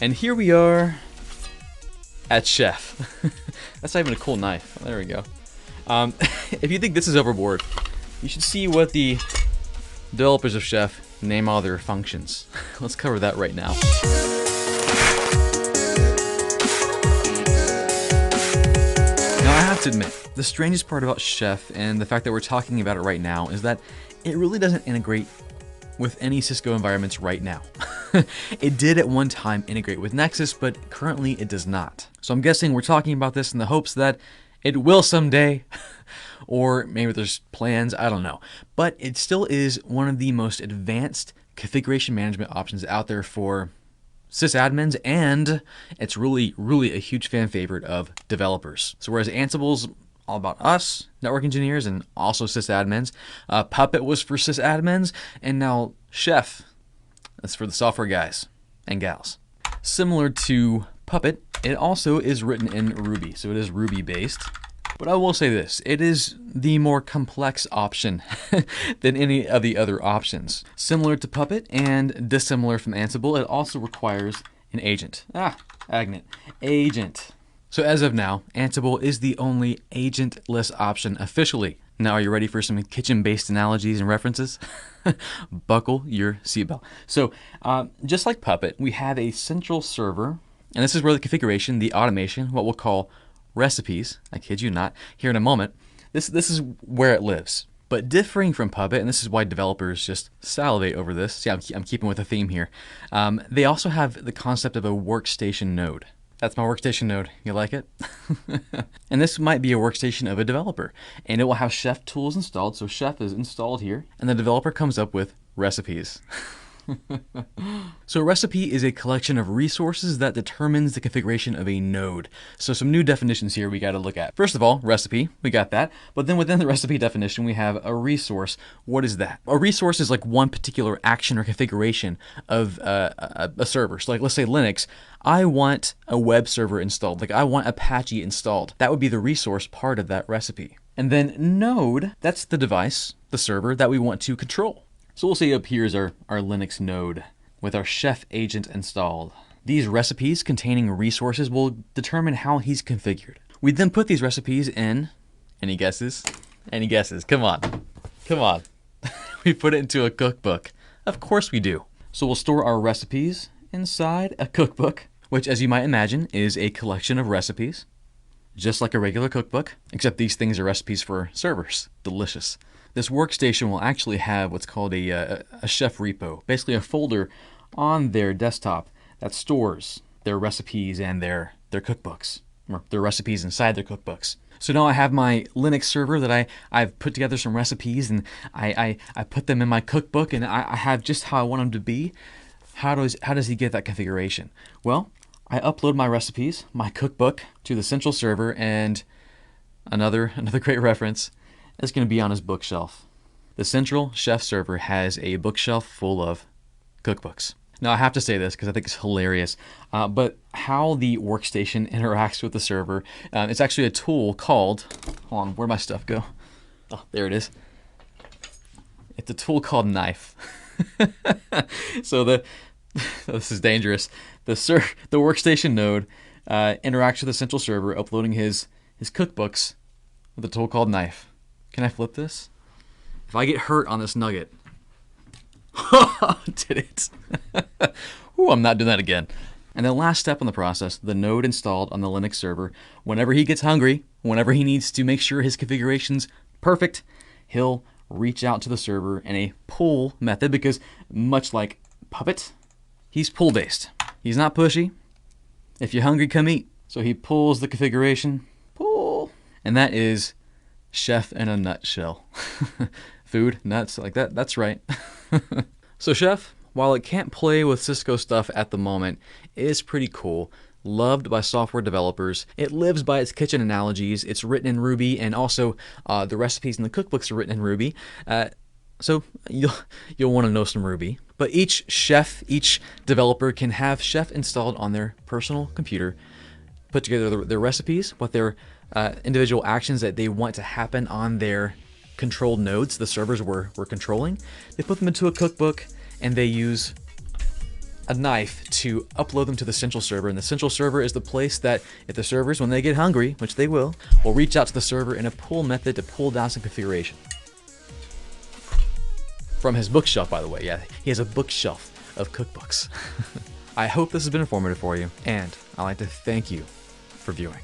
And here we are at Chef. That's not even a cool knife. There we go. If you think this is overboard, you should see what the developers of Chef name all their functions. Let's cover that right now. Now I have to admit, the strangest part about Chef and the fact that we're talking about it right now is that it really doesn't integrate with any Cisco environments right now. It did at one time integrate with Nexus, but currently it does not. So I'm guessing we're talking about this in the hopes that it will someday, or maybe there's plans, I don't know. But it still is one of the most advanced configuration management options out there for sysadmins, and it's really a huge fan favorite of developers. So whereas Ansible's all about us, network engineers, and also sysadmins, Puppet was for sysadmins, and now Chef, that's for the software guys and gals. Similar to Puppet, it also is written in Ruby, so it is Ruby based. But I will say this, it is the more complex option than any of the other options. Similar to Puppet and dissimilar from Ansible, it also requires an agent. Agent. So as of now, Ansible is the only agentless option officially. Now are you ready for some kitchen-based analogies and references? Buckle your seatbelt. So just like Puppet, we have a central server, and this is where the configuration, the automation, what we'll call recipes, I kid you not, here in a moment, this is where it lives. But differing from Puppet, and this is why developers just salivate over this, see, I'm keeping with a theme here, they also have the concept of a workstation node. That's my workstation node. You like it? And this might be a workstation of a developer, and it will have Chef tools installed. So Chef is installed here, and the developer comes up with recipes. So a recipe is a collection of resources that determines the configuration of a node. So some new definitions here we got to look at. First of all, recipe, we got that. But then within the recipe definition, we have a resource. What is that? A resource is like one particular action or configuration of a server. So like let's say Linux, I want a web server installed. Like I want Apache installed. That would be the resource part of that recipe. And then node, that's the device, the server that we want to control. So we'll say up here is our Linux node with our Chef agent installed. These recipes containing resources will determine how he's configured. We then put these recipes in, any guesses? Any guesses? Come on. We put it into a cookbook. Of course we do. So we'll store our recipes inside a cookbook, which as you might imagine is a collection of recipes, just like a regular cookbook, except these things are recipes for servers. Delicious. This workstation will actually have what's called a Chef repo, basically a folder on their desktop that stores their recipes and their cookbooks, or their recipes inside their cookbooks. So now I have my Linux server that I've put together some recipes, and I put them in my cookbook, and I have just how I want them to be. How does he get that configuration? Well, I upload my recipes, my cookbook, to the central server, and another great reference, it's going to be on his bookshelf. The central Chef server has a bookshelf full of cookbooks. Now I have to say this because I think it's hilarious, but how the workstation interacts with the server, it's actually a tool called, hold on, where'd my stuff go? Oh, there it is. It's a tool called Knife. So this is dangerous. The workstation node interacts with the central server, uploading his cookbooks with a tool called Knife. Can I flip this? If I get hurt on this nugget, did it? Ooh, I'm not doing that again. And the last step in the process, the node installed on the Linux server, whenever he gets hungry, whenever he needs to make sure his configuration's perfect, he'll reach out to the server in a pull method, because much like Puppet, he's pull-based. He's not pushy. If you're hungry, come eat. So he pulls the configuration, pull, and that is Chef in a nutshell. Food, nuts, like that, that's right. So Chef, while it can't play with Cisco stuff at the moment, is pretty cool. Loved by software developers. It lives by its kitchen analogies. It's written in Ruby, and also the recipes in the cookbooks are written in Ruby. So you'll want to know some Ruby. But each developer can have Chef installed on their personal computer, put together their recipes, what their individual actions that they want to happen on their controlled nodes, the servers we're controlling. They put them into a cookbook, and they use a knife to upload them to the central server, and the central server is the place that, if the servers, when they get hungry, which they will reach out to the server in a pull method to pull down some configuration. From his bookshelf, by the way. Yeah, he has a bookshelf of cookbooks. I hope this has been informative for you, and I'd like to thank you for viewing.